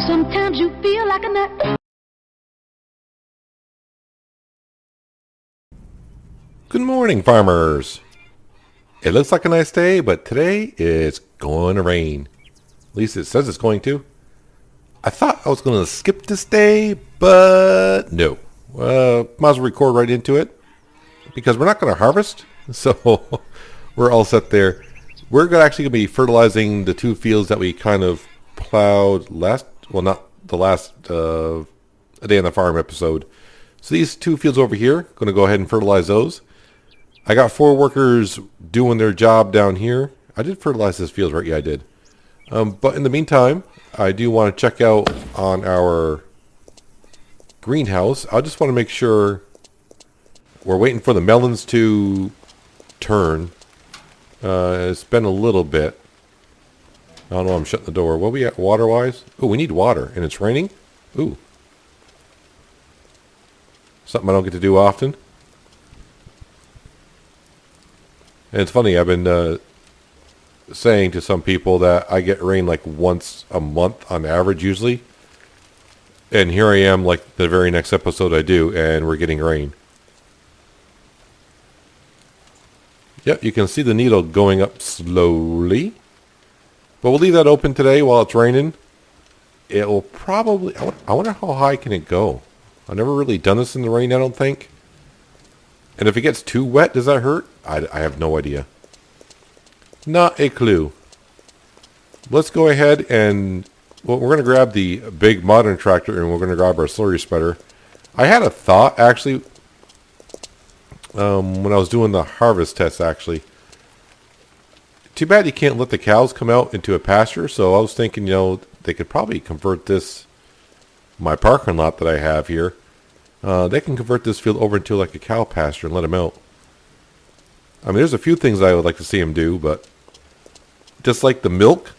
Sometimes you feel like a nut. Good morning, farmers. It looks like a nice day, but today it's going to rain. At least it says it's going to. I thought I was going to skip this day, but no. Might as well record right into it because we're not going to harvest, so we're all set there. We're actually going to be fertilizing the two fields that we kind of plowed last, well, not the last A Day on the Farm episode. So these two fields over here, going to go ahead and fertilize those. I got 4 workers doing their job down here. I did fertilize this field, right? Yeah, I did. But in the meantime, I do want to check out on our greenhouse. I just want to make sure we're waiting for the melons to turn. It's been a little bit. I don't know, I'm shutting the door. What are we at water-wise? Oh, we need water, and it's raining? Ooh. Something I don't get to do often. And it's funny, I've been saying to some people that I get rain like once a month on average usually. And here I am like the very next episode I do, and we're getting rain. Yep, you can see the needle going up slowly. But we'll leave that open today while it's raining. It will probably, I wonder how high can it go? I've never really done this in the rain, I don't think. And if it gets too wet, does that hurt? I have no idea. Not a clue. Let's go ahead and... well, we're going to grab the big modern tractor and we're going to grab our slurry spreader. I had a thought, actually, when I was doing the harvest test, actually. Too bad you can't let the cows come out into a pasture. So I was thinking, you know, they could probably convert this, my parking lot that I have here. They can convert this field over into like a cow pasture and let them out. I mean, there's a few things I would like to see them do, but just like the milk,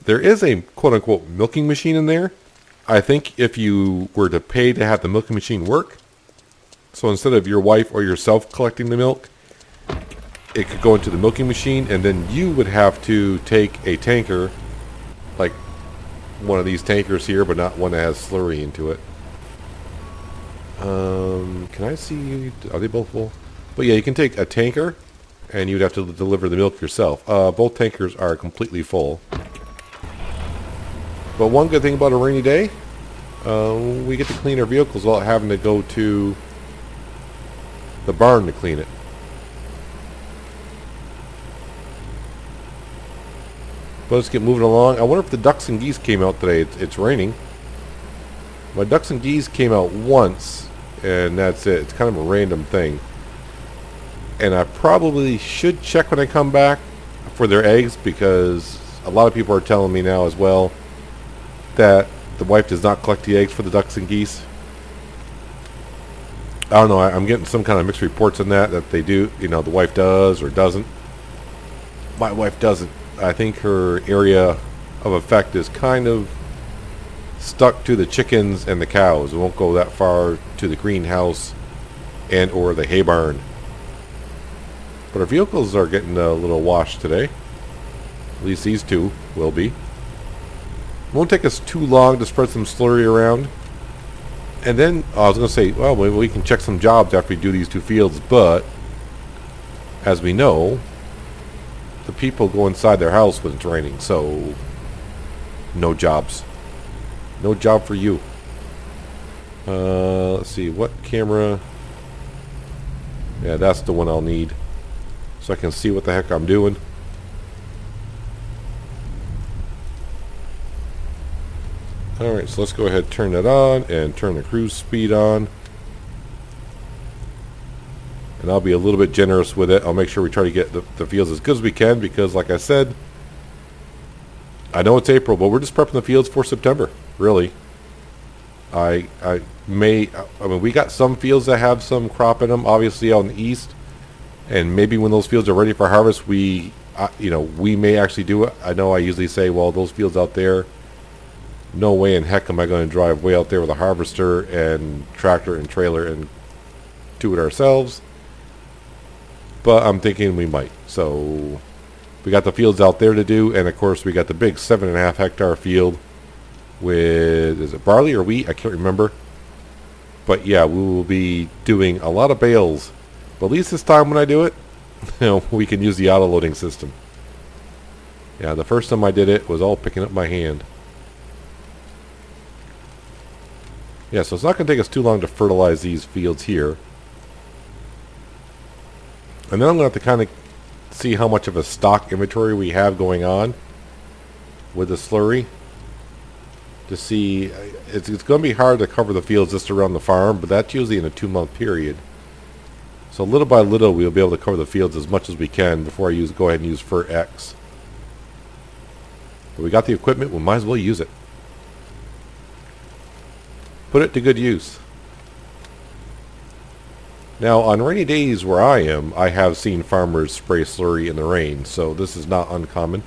there is a quote-unquote milking machine in there. I think if you were to pay to have the milking machine work, so instead of your wife or yourself collecting the milk, it could go into the milking machine, and then you would have to take a tanker, like one of these tankers here, but not one that has slurry into it. Can I see? Are they both full? But yeah, you can take a tanker, and you'd have to deliver the milk yourself. Both tankers are completely full. But one good thing about a rainy day, we get to clean our vehicles without having to go to the barn to clean it. But let's get moving along. I wonder if the ducks and geese came out today. It's raining. My ducks and geese came out once, and that's it. It's kind of a random thing. And I probably should check when I come back for their eggs, because a lot of people are telling me now as well that the wife does not collect the eggs for the ducks and geese. I don't know. I'm getting some kind of mixed reports on that they do. You know, the wife does or doesn't. My wife doesn't. I think her area of effect is kind of stuck to the chickens and the cows. It won't go that far to the greenhouse and or the hay barn. But our vehicles are getting a little washed today. At least these two will be. Won't take us too long to spread some slurry around. And then, I was going to say, well, maybe we can check some jobs after we do these two fields. But, as we know, the people go inside their house when it's raining. So, no jobs. No job for you. Let's see, what camera? Yeah, that's the one I'll need. So I can see what the heck I'm doing. Alright, so let's go ahead and turn that on and turn the cruise speed on. And I'll be a little bit generous with it. I'll make sure we try to get the fields as good as we can, because like I said, I know it's April, but we're just prepping the fields for September, really. I mean, we got some fields that have some crop in them, obviously out in the east. And maybe when those fields are ready for harvest, we may actually do it. I know I usually say, well, those fields out there, no way in heck am I going to drive way out there with a harvester and tractor and trailer and do it ourselves. But I'm thinking we might. So we got the fields out there to do, and of course we got the big 7.5 hectare field with, is it barley or wheat? I can't remember. But yeah, we will be doing a lot of bales. But at least this time when I do it, we can use the auto-loading system. Yeah, the first time I did it was all picking up my hand. Yeah, so it's not going to take us too long to fertilize these fields here. And then I'm going to have to kind of see how much of a stock inventory we have going on with the slurry. To see, it's going to be hard to cover the fields just around the farm, but that's usually in a 2-month period. So little by little, we'll be able to cover the fields as much as we can before I go ahead and use Fer X. But we got the equipment, we might as well use it. Put it to good use. Now, on rainy days where I am, I have seen farmers spray slurry in the rain, so this is not uncommon.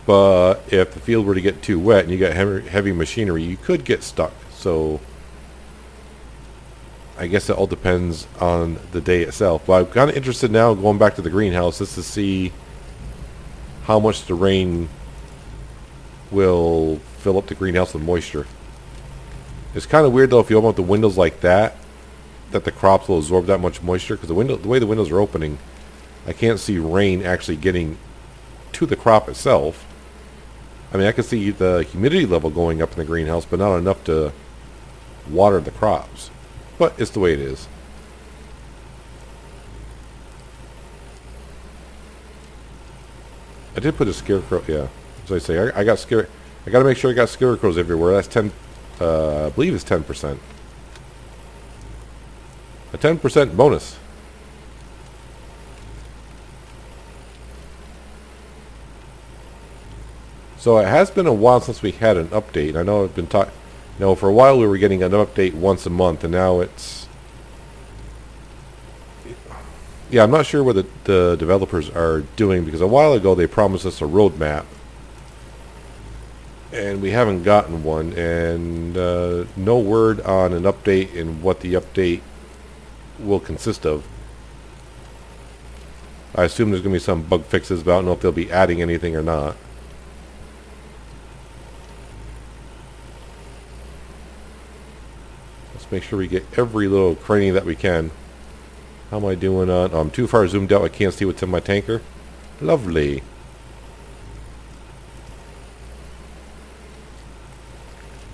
But if the field were to get too wet and you got heavy machinery, you could get stuck. So I guess it all depends on the day itself. But I'm kind of interested now, going back to the greenhouse, just to see how much the rain will fill up the greenhouse with moisture. It's kind of weird though, if you open up the windows like that, that the crops will absorb that much moisture, because the way the windows are opening, I can't see rain actually getting to the crop itself. I mean, I can see the humidity level going up in the greenhouse, but not enough to water the crops. But it's the way it is. I did put a scarecrow, yeah. As I say, I got scare. I got to make sure I got scarecrows everywhere. That's 10. I believe it's 10%. A 10% bonus. So it has been a while since we had an update. I know I've been talking. No, for a while we were getting an update once a month, and now it's. Yeah, I'm not sure what the developers are doing, because a while ago they promised us a roadmap, and we haven't gotten one, and no word on an update and what the update will consist of. I assume there's going to be some bug fixes, but I don't know if they'll be adding anything or not. Let's make sure we get every little cranny that we can. How am I doing on... I'm too far zoomed out, I can't see what's in my tanker. Lovely.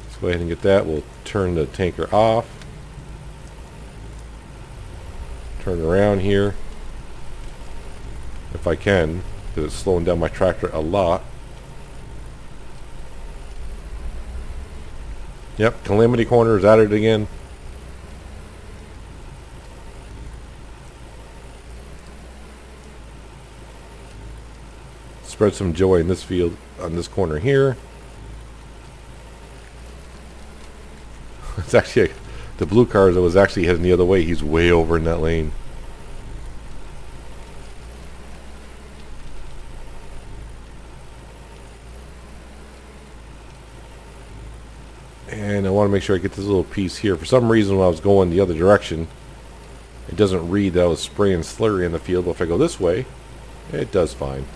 Let's go ahead and get that. We'll turn the tanker off. Turn around here. If I can, because it's slowing down my tractor a lot. Yep, Calamity Corner is at it again. Spread some joy in this field, on this corner here. It's actually the blue car that was actually heading the other way. He's way over in that lane. And I want to make sure I get this little piece here. For some reason, when I was going the other direction, it doesn't read that I was spraying slurry in the field. But if I go this way, it does fine.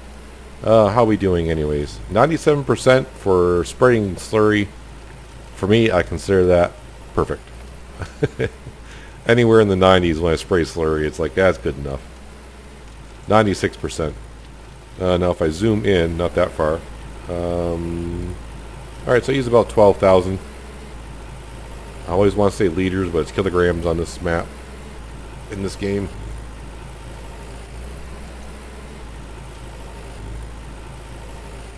How are we doing anyways? 97% for spraying slurry. For me, I consider that perfect. Anywhere in the 90s when I spray slurry, it's like, that's good enough. 96%. Now if I zoom in, not that far. Alright, so I use about 12,000. I always want to say liters, but it's kilograms on this map, in this game.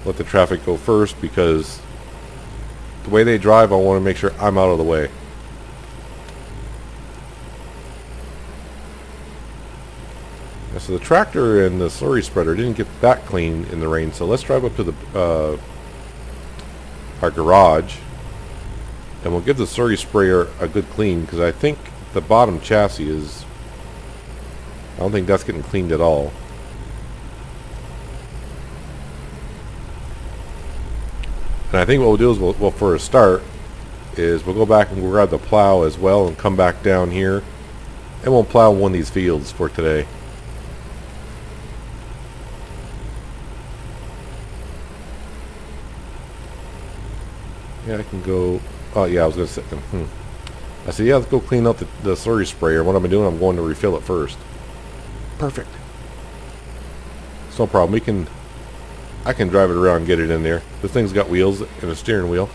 Let the traffic go first, because the way they drive, I want to make sure I'm out of the way. Yeah, so the tractor and the slurry spreader didn't get that clean in the rain, so let's drive up to the our garage, and we'll give the slurry sprayer a good clean, because I think the bottom chassis is, I don't think that's getting cleaned at all. And I think what we'll do is, well, for a start, is we'll go back and we'll grab the plow as well and come back down here, and we'll plow one of these fields for today. Yeah, I can go. Oh yeah, I was gonna say. I said, yeah, let's go clean out the slurry sprayer. What I'm doing, I'm going to refill it first. Perfect. It's no problem. I can drive it around and get it in there. This thing's got wheels and a steering wheel.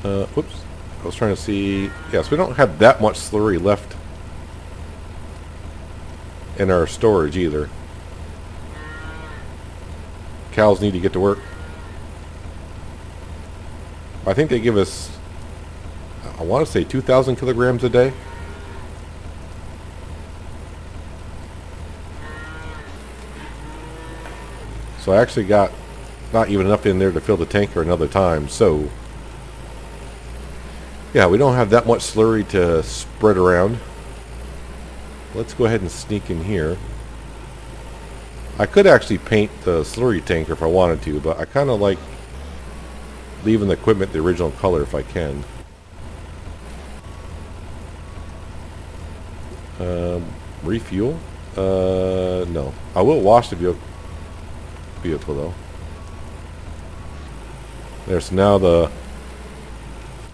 Whoops. I was trying to see. Yes, we don't have that much slurry left in our storage either. Cows need to get to work. I think they give us, I want to say 2,000 kilograms a day. So I actually got not even enough in there to fill the tanker another time. So yeah, we don't have that much slurry to spread around. Let's go ahead and sneak in here. I could actually paint the slurry tanker if I wanted to, but I kind of like leaving the equipment the original color if I can. Refuel? No. I will wash the vehicle though. There's now the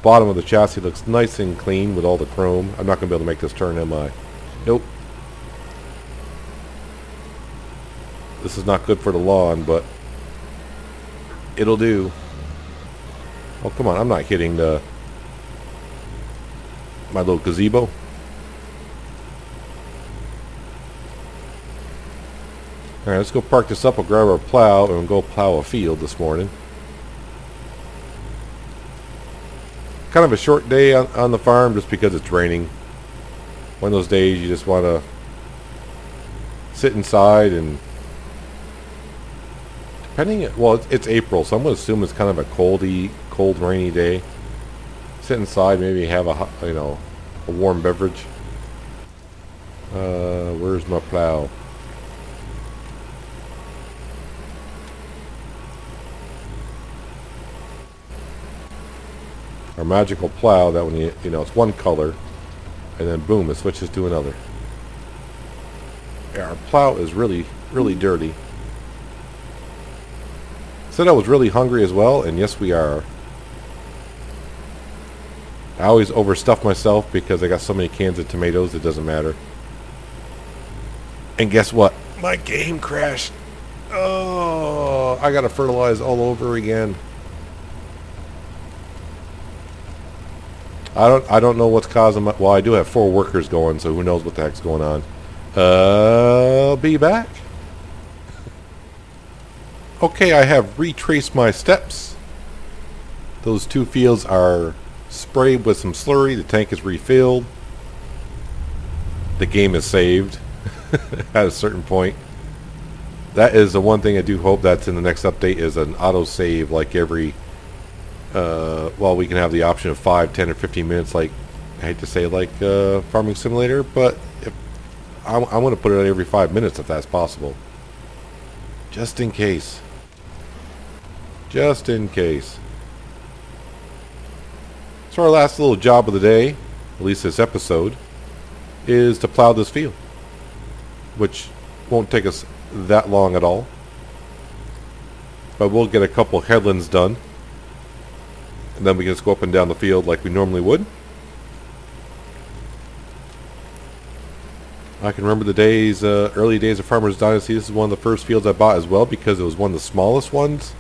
bottom of the chassis looks nice and clean with all the chrome. I'm not going to be able to make this turn, am I? Nope. This is not good for the lawn, but it'll do. Oh, come on. I'm not hitting my little gazebo. Alright, let's go park this up. We'll grab our plow and we'll go plow a field this morning. Kind of a short day on the farm just because it's raining. One of those days you just want to sit inside and well, it's April, so I'm going to assume it's kind of a cold, rainy day. Sit inside, maybe have a warm beverage. Where's my plow? Our magical plow, that when it's one color, and then boom, it switches to another. Yeah, our plow is really, really dirty. Said I was really hungry as well, and yes we are. I always overstuff myself because I got so many cans of tomatoes it doesn't matter. And guess what? My game crashed. Oh, I gotta fertilize all over again. I don't know what's causing my... Well, I do have 4 workers going, so who knows what the heck's going on. I'll be back. Okay, I have retraced my steps. Those 2 fields are sprayed with some slurry. The tank is refilled. The game is saved at a certain point. That is the one thing I do hope that's in the next update is an auto save like every... well, we can have the option of 5, 10, or 15 minutes like, I hate to say like Farming Simulator, but if, I want to put it on every 5 minutes if that's possible. Just in case. Just in case. So our last little job of the day, at least this episode, is to plow this field. Which won't take us that long at all. But we'll get a couple headlands done. And then we can just go up and down the field like we normally would. I can remember the days, early days of Farmer's Dynasty. This is one of the first fields I bought as well because it was one of the smallest ones.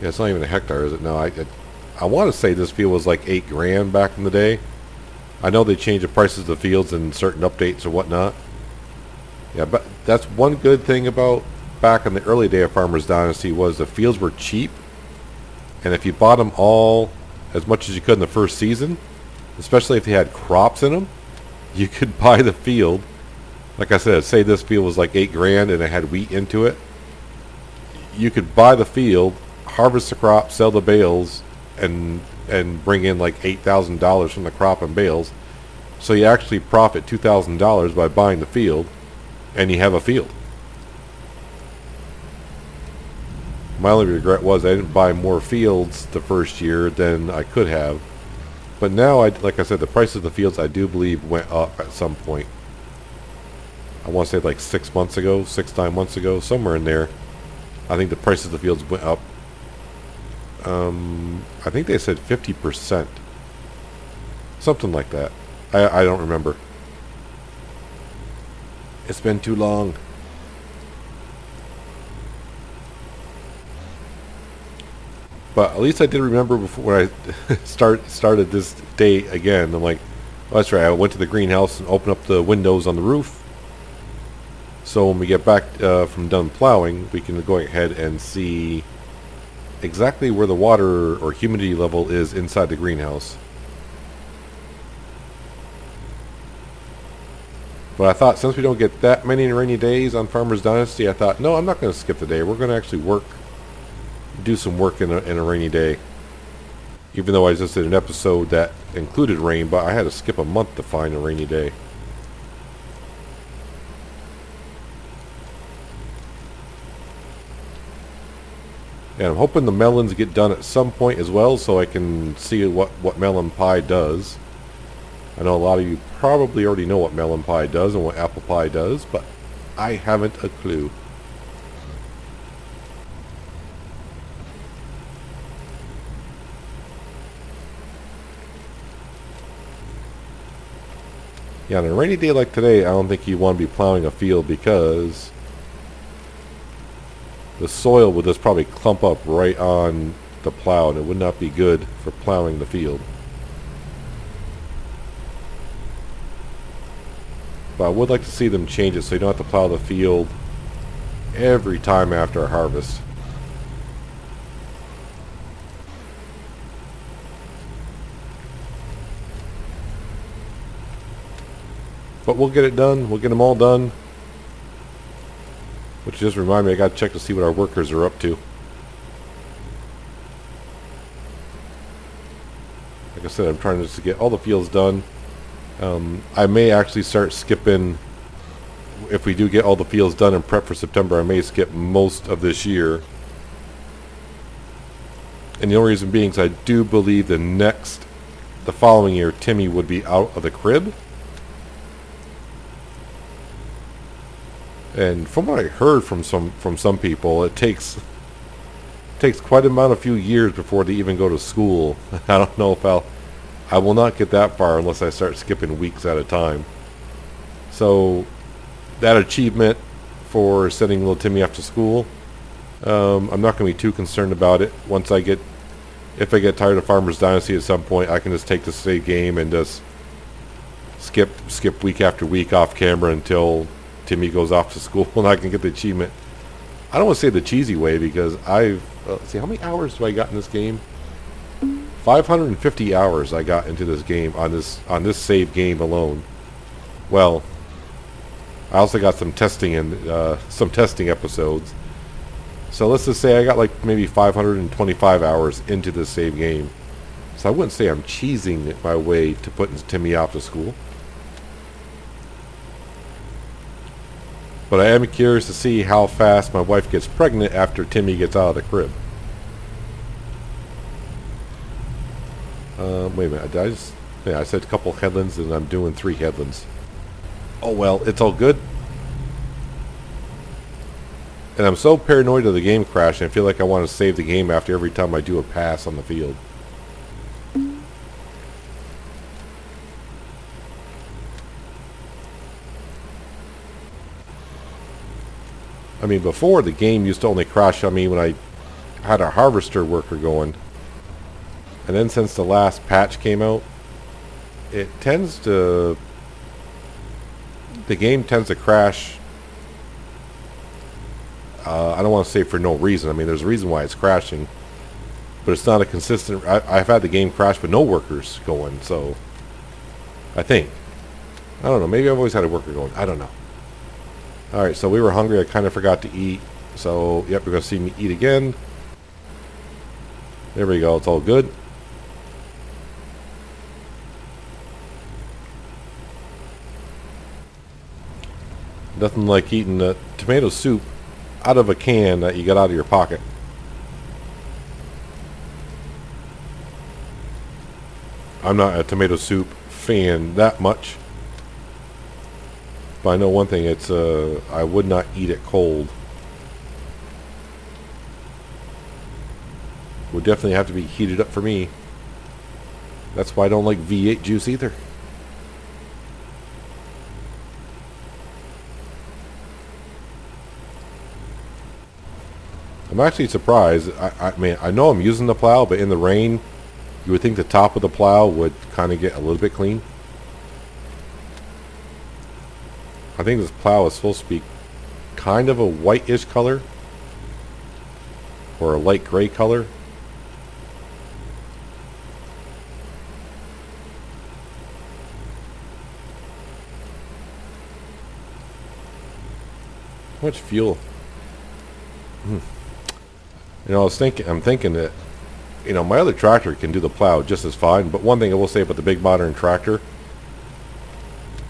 Yeah, it's not even a hectare, is it? No, I want to say this field was like $8 grand back in the day. I know they changed the prices of the fields in certain updates or whatnot. Yeah, but that's one good thing about back in the early day of Farmer's Dynasty was the fields were cheap. And if you bought them all as much as you could in the first season, especially if they had crops in them, you could buy the field. Like I said, say this field was like $8 grand and it had wheat into it. You could buy the field, harvest the crop, sell the bales, and bring in like $8,000 from the crop and bales. So you actually profit $2,000 by buying the field, and you have a field. My only regret was I didn't buy more fields the first year than I could have. But now, like I said, the price of the fields I do believe went up at some point. I want to say like 6 months ago, 9 months ago, somewhere in there. I think the price of the fields went up. I think they said 50%. Something like that. I don't remember. It's been too long. But at least I did remember before when I started this day again. I'm like, oh, that's right. I went to the greenhouse and opened up the windows on the roof. So when we get back from done plowing, we can go ahead and see exactly where the water or humidity level is inside the greenhouse. But I thought since we don't get that many rainy days on Farmer's Dynasty, I thought, no, I'm not going to skip the day. We're going to actually do some work in a rainy day. Even though I just did an episode that included rain, but I had to skip a month to find a rainy day. And I'm hoping the melons get done at some point as well, so I can see what melon pie does. I know a lot of you probably already know what melon pie does and what apple pie does, but I haven't a clue. Yeah, on a rainy day like today, I don't think you want to be plowing a field because the soil would just probably clump up right on the plow, and it would not be good for plowing the field. But I would like to see them change it so you don't have to plow the field every time after a harvest. But we'll get it done. We'll get them all done. Which just reminded me, I got to check to see what our workers are up to. Like I said, I'm trying just to get all the fields done. I may actually start skipping, if we do get all the fields done and prep for September, I may skip most of this year. And the only reason being is I do believe the following year, Timmy would be out of the crib. And from what I heard from some people, it takes quite a few years before they even go to school. I don't know if I will not get that far unless I start skipping weeks at a time. So that achievement for sending little Timmy off to school, I'm not going to be too concerned about it. If I get tired of Farmer's Dynasty at some point, I can just take the save game and just skip week after week off camera until Timmy goes off to school and I can get the achievement. I don't want to say the cheesy way because I've see how many hours do I got in this game? 550 hours I got into this game on this save game alone. Well, I also got some testing episodes. So let's just say I got like maybe 525 hours into this save game. So I wouldn't say I'm cheesing my way to putting Timmy off to school. But I am curious to see how fast my wife gets pregnant after Timmy gets out of the crib. Wait a minute. I said a couple headlands and I'm doing 3 headlands. Oh well, it's all good. And I'm so paranoid of the game crashing, I feel like I want to save the game after every time I do a pass on the field. I mean, before the game used to only crash on me when I had a harvester worker going. And then since the last patch came out, the game tends to crash. I don't want to say for no reason. I mean, there's a reason why it's crashing. But it's not a consistent... I've had the game crash with no workers going, so... I think. I don't know. Maybe I've always had a worker going. I don't know. Alright, so we were hungry. I kind of forgot to eat. So, yep, you're going to see me eat again. There we go. It's all good. Nothing like eating a tomato soup out of a can that you got out of your I'm not a tomato soup fan that much. But I know one thing, it's I would not eat it cold. Would definitely have to be heated up for me. That's why I don't like V8 juice either. I'm actually surprised. I mean, I know I'm using the plow, but in the rain, you would think the top of the plow would kind of get a little bit clean. I think this plow is supposed to be kind of a whitish color. Or a light gray color. How much fuel? You know, I'm thinking that, you know, my other tractor can do the plow just as fine. But one thing I will say about the big modern tractor,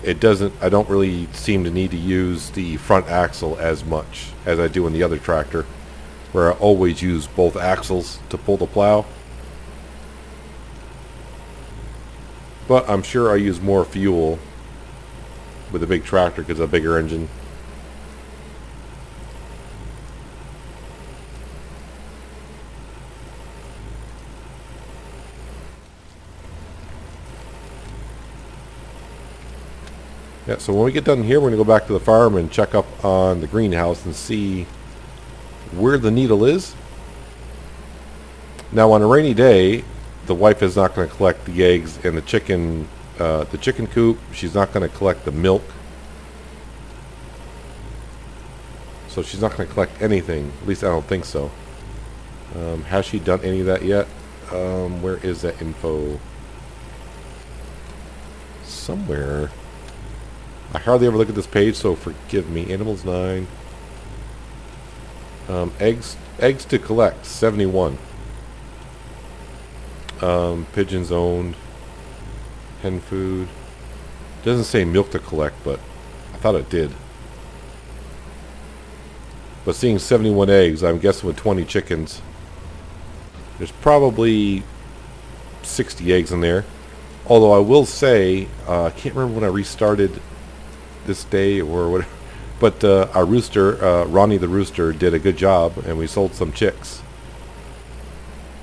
I don't really seem to need to use the front axle as much as I do in the other tractor, where I always use both axles to pull the plow. But I'm sure I use more fuel with the big tractor because of a bigger engine. Yeah, so when we get done here, we're going to go back to the farm and check up on the greenhouse and see where the needle is. Now, on a rainy day, the wife is not going to collect the eggs and the chicken coop. She's not going to collect the milk. So she's not going to collect anything. At least I don't think so. Has she done any of that yet? Where is that info? Somewhere. I hardly ever look at this page, so forgive me. Animals 9. Eggs to collect 71. Pigeons owned. Hen food. Doesn't say milk to collect, but I thought it did. But seeing 71 eggs, I'm guessing with 20 chickens, there's probably 60 eggs in there. Although I will say, I can't remember when I restarted this day or whatever, but our rooster, Ronnie the rooster, did a good job, and we sold some chicks.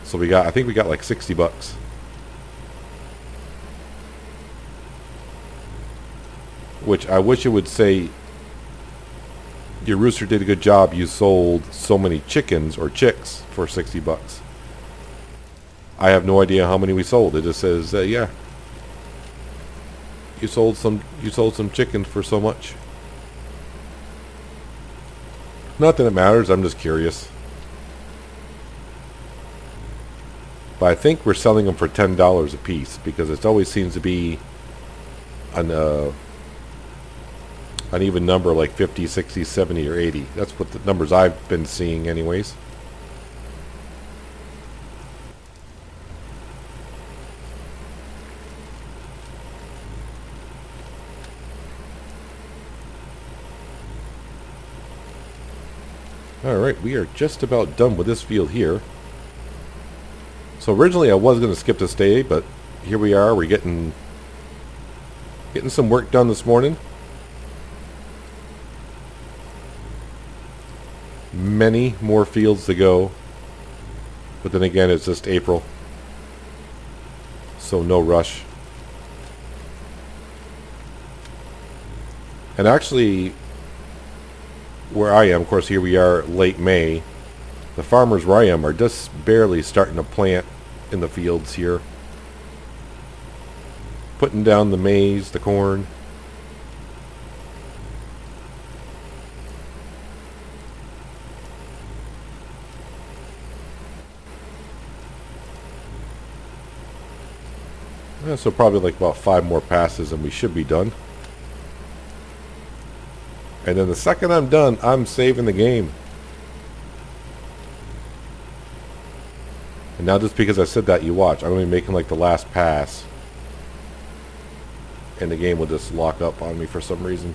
So I think we got like $60. Which I wish it would say, your rooster did a good job, you sold so many chickens or chicks for $60. I have no idea how many we sold. It just says, yeah, you sold some chickens for so much. Not that it matters, I'm just curious. But I think we're selling them for $10 a piece, because it always seems to be an even number, like 50, 60, 70, or 80. That's what the numbers I've been seeing anyways. Alright, we are just about done with this field here. So originally I was going to skip this day, but here we are. We're getting some work done this morning. Many more fields to go. But then again, it's just April. So no rush. And actually, where I am, of course, here we are late May. The farmers where I am are just barely starting to plant in the fields here. Putting down the maize, the corn. Yeah, so probably like about 5 more passes and we should be done. And then the second I'm done, I'm saving the game. And now just because I said that, you watch. I'm going to be making like the last pass. And the game will just lock up on me for some reason.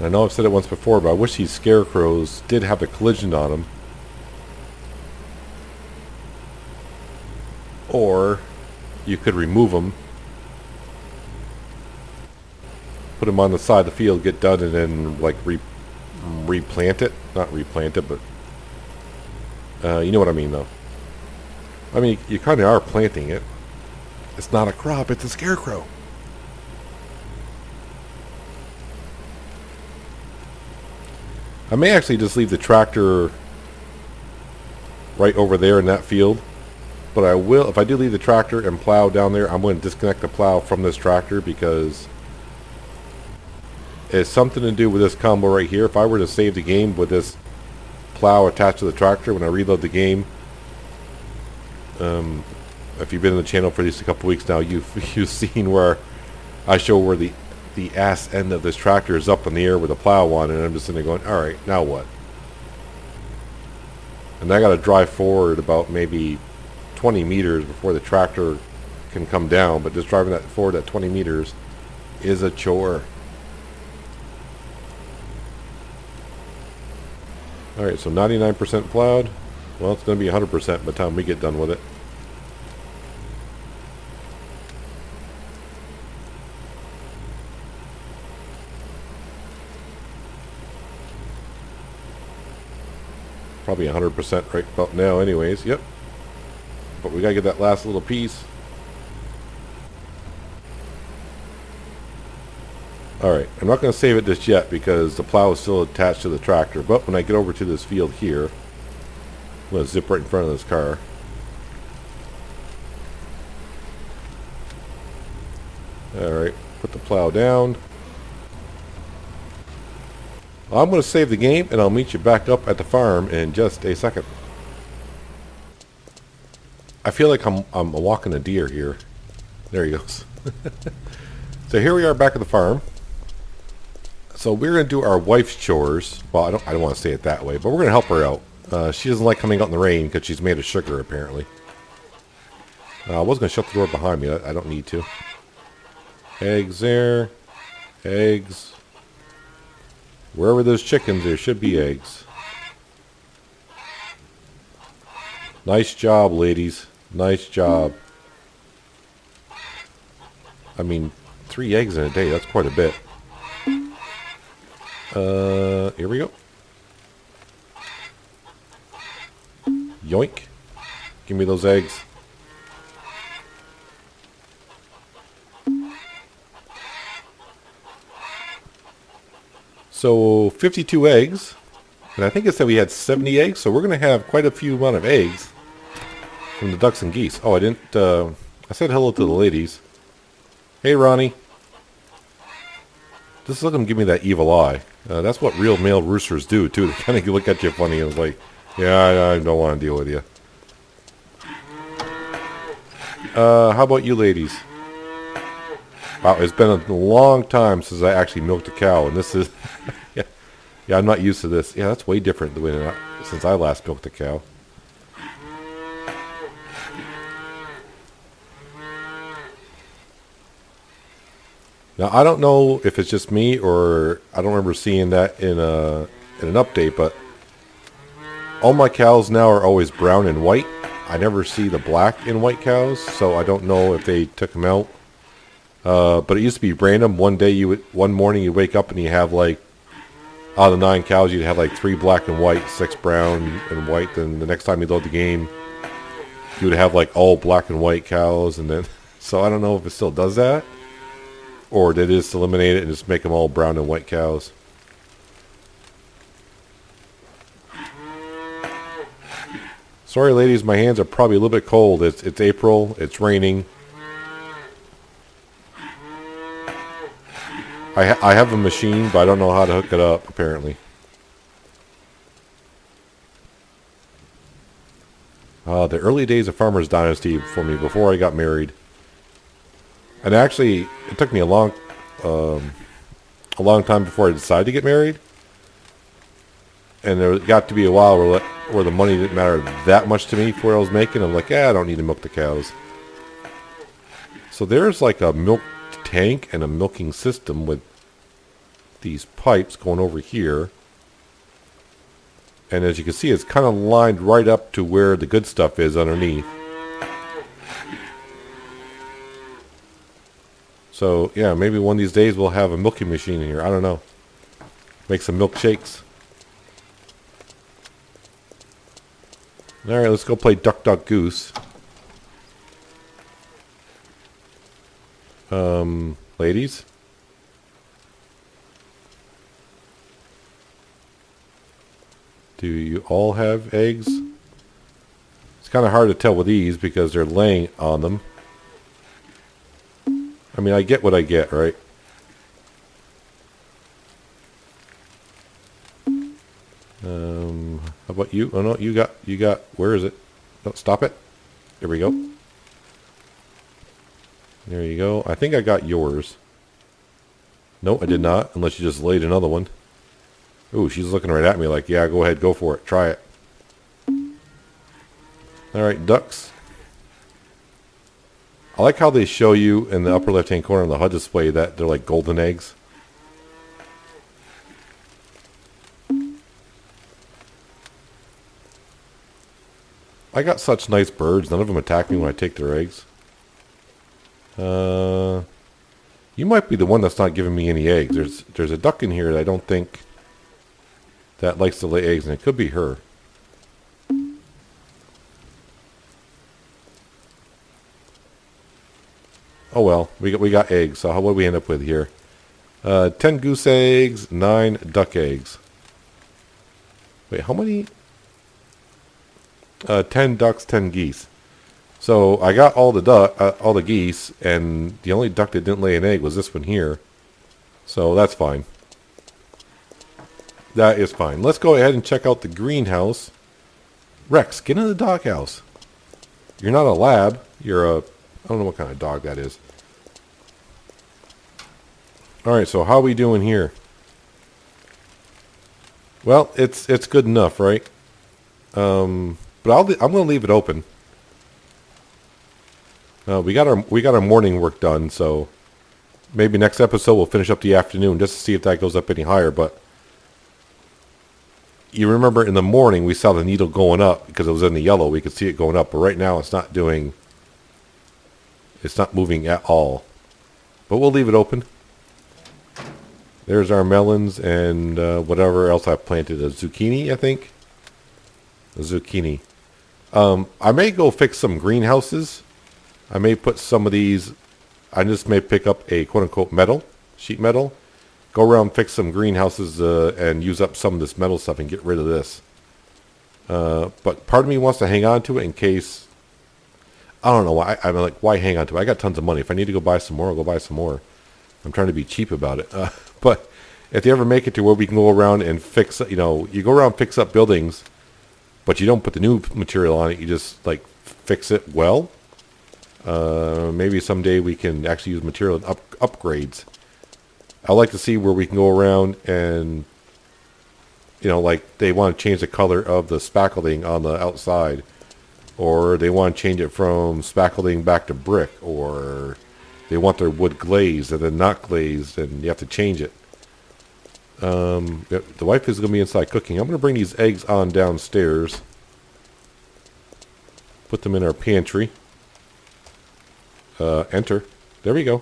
I know I've said it once before, but I wish these scarecrows did have a collision on them. Or you could remove them, put them on the side of the field, get done, and then like replant it. Not replant it, but you know what I mean, though. I mean, you kind of are planting it. It's not a crop; it's a scarecrow. I may actually just leave the tractor right over there in that field. But I will, if I do leave the tractor and plow down there, I'm going to disconnect the plow from this tractor because it's something to do with this combo right here. If I were to save the game with this plow attached to the tractor when I reload the game, if you've been in the channel for at least a couple weeks now, you've seen where I show where the ass end of this tractor is up in the air with a plow on it, and I'm just sitting there going, all right, now what? And I got to drive forward about maybe 20 meters before the tractor can come down, but just driving that forward at 20 meters is a chore. Alright, so 99% plowed. Well, it's going to be 100% by the time we get done with it. Probably 100% right about now anyways. Yep. But we gotta get that last little piece. Alright, I'm not going to save it just yet because the plow is still attached to the tractor. But when I get over to this field here, I'm going to zip right in front of this car. Alright, put the plow down. I'm going to save the game and I'll meet you back up at the farm in just a second. I feel like I'm walking a deer here. There he goes. So here we are back at the farm. So we're going to do our wife's chores. Well, I don't want to say it that way, but we're going to help her out. She doesn't like coming out in the rain because she's made of sugar, apparently. I was going to shut the door behind me. I don't need to. Eggs there. Eggs. Wherever there's chickens, there should be eggs. Nice job, ladies. Nice job. I mean, 3 eggs in a day, that's quite a bit. Here we go. Yoink. Give me those eggs. So, 52 eggs. And I think it said we had 70 eggs, so we're going to have quite a few amount of eggs from the ducks and geese. Oh, I didn't, I said hello to the ladies. Hey, Ronnie. Just let them give me that evil eye. That's what real male roosters do, too. They kind of look at you funny and it's like, yeah, I don't want to deal with you. How about you ladies? Wow, it's been a long time since I actually milked a cow, and this is... Yeah, I'm not used to this. Yeah, that's way different than since I last milked a cow. Now, I don't know if it's just me or I don't remember seeing that in an update, but all my cows now are always brown and white. I never see the black and white cows, so I don't know if they took them out. But it used to be random. One morning you wake up and you have like, out of the 9 cows, you'd have like 3 black and white, 6 brown and white. Then the next time you load the game, you would have like all black and white cows. And then, so I don't know if it still does that, or did it just eliminate it and just make them all brown and white cows. Sorry, ladies, my hands are probably a little bit cold. It's April. It's raining. I have a machine, but I don't know how to hook it up, apparently. The early days of Farmer's Dynasty for me, before I got married. And actually, it took me a long time before I decided to get married. And there got to be a while where the money didn't matter that much to me for what I was making. I'm like, I don't need to milk the cows. So there's like a milk tank and a milking system with these pipes going over here. And as you can see, it's kind of lined right up to where the good stuff is underneath. So, yeah, maybe one of these days we'll have a milking machine in here. I don't know. Make some milkshakes. Alright, let's go play Duck Duck Goose. Ladies? Do you all have eggs? It's kind of hard to tell with these because they're laying on them. I mean, I get what I get, right? How about you? Oh no, you got, where is it? No, stop it. There we go. There you go. I think I got yours. No, I did not, unless you just laid another one. Ooh, she's looking right at me like, yeah, go ahead, go for it. Try it. Alright, ducks. I like how they show you in the upper left-hand corner on the HUD display that they're like golden eggs. I got such nice birds. None of them attack me when I take their eggs. You might be the one that's not giving me any eggs. There's a duck in here that I don't think that likes to lay eggs, and it could be her. Oh well, we got eggs. So what do we end up with here? 10 goose eggs, 9 duck eggs. Wait, how many? 10 ducks, 10 geese. So I got all the geese, and the only duck that didn't lay an egg was this one here. So that's fine. That is fine. Let's go ahead and check out the greenhouse. Rex, get in the doghouse. You're not a lab. You're a... I don't know what kind of dog that is. Alright, so how are we doing here? Well, it's good enough, right? But I'm going to leave it open. We got our morning work done, so maybe next episode we'll finish up the afternoon just to see if that goes up any higher. But you remember in the morning we saw the needle going up because it was in the yellow. We could see it going up, but right now it's not moving at all. But we'll leave it open. There's our melons and whatever else I planted. A zucchini, I think. A zucchini. I may go fix some greenhouses. I may put some of these. I just may pick up a quote-unquote sheet metal. Go around, fix some greenhouses and use up some of this metal stuff and get rid of this. But part of me wants to hang on to it in case... I don't know why. I'm like, why hang on to it? I got tons of money. If I need to go buy some more, I'll go buy some more. I'm trying to be cheap about it. But if you ever make it to where we can go around and fix, you go around and fix up buildings, but you don't put the new material on it. You just like fix it well. Maybe someday we can actually use material and upgrades. I like to see where we can go around and, like they want to change the color of the spackling on the outside. Or they want to change it from spackling back to brick. Or they want their wood glazed and then not glazed, and you have to change it. The wife is going to be inside cooking. I'm going to bring these eggs on downstairs. Put them in our pantry. Enter. There we go.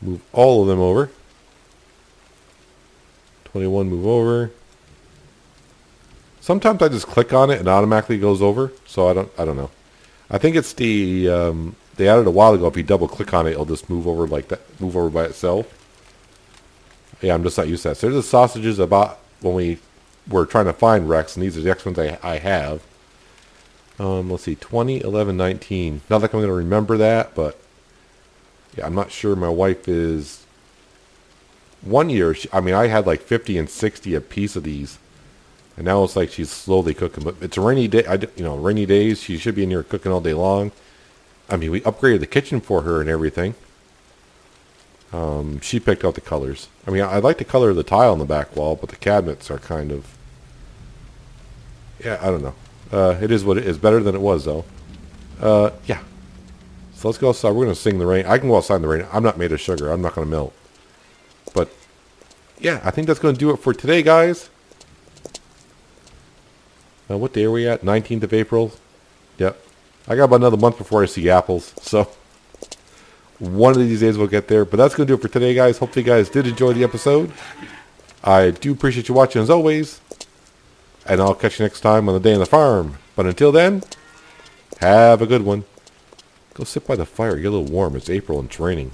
Move all of them over. 21 move over. Sometimes I just click on it and automatically goes over. So I don't know. I think it's the they added a while ago. If you double click on it, it'll just move over like that. Move over by itself. Yeah, I'm just not used to that. So there's the sausages about when we were trying to find Rex, and these are the next ones I have. Let's see, 20, 11, 19. Not like I'm going to remember that, but yeah, I'm not sure. My wife is 1 year. I had like 50 and 60 a piece of these, and now it's like she's slowly cooking. But it's a rainy day. Rainy days. She should be in here cooking all day long. We upgraded the kitchen for her and everything. She picked out the colors. I like the color of the tile on the back wall, but the cabinets are kind of... Yeah, I don't know. It is what it is. Better than it was, though. Yeah. So let's go outside. We're going to sing the rain. I can go outside in the rain. I'm not made of sugar. I'm not going to melt. But, yeah, I think that's going to do it for today, guys. What day are we at? 19th of April? Yep. I got about another month before I see apples. So, one of these days we'll get there. But that's going to do it for today, guys. Hopefully you guys did enjoy the episode. I do appreciate you watching as always. And I'll catch you next time on the day on the farm. But until then, have a good one. Go sit by the fire. Get a little warm. It's April and it's raining.